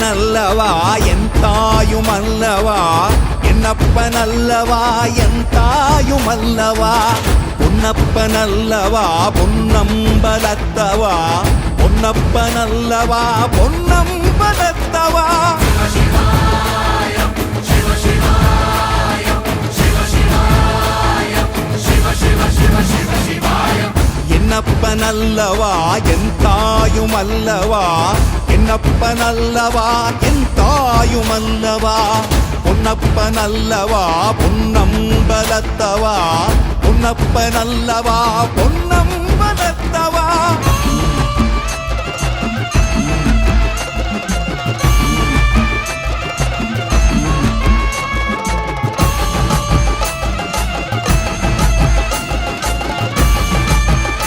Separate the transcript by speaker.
Speaker 1: பொன்னப்பனல்லவா என் தாயுமல்லவா என்னப்பனல்லவா என் தாயுமல்லவா பொன்னப்பனல்லவா பொன்னம்பலத்தவா பொன்னப்பனல்லவா பொன்னம்பலத்தவா என்னப்பனல்லவா என் தாயுமல்லவா என்னப்பனல்லவா என் தாயுமல்லவா பொன்னப்பனல்லவா பொன்னம்பலத்தவா பொன்னப்பனல்லவா பொன்ன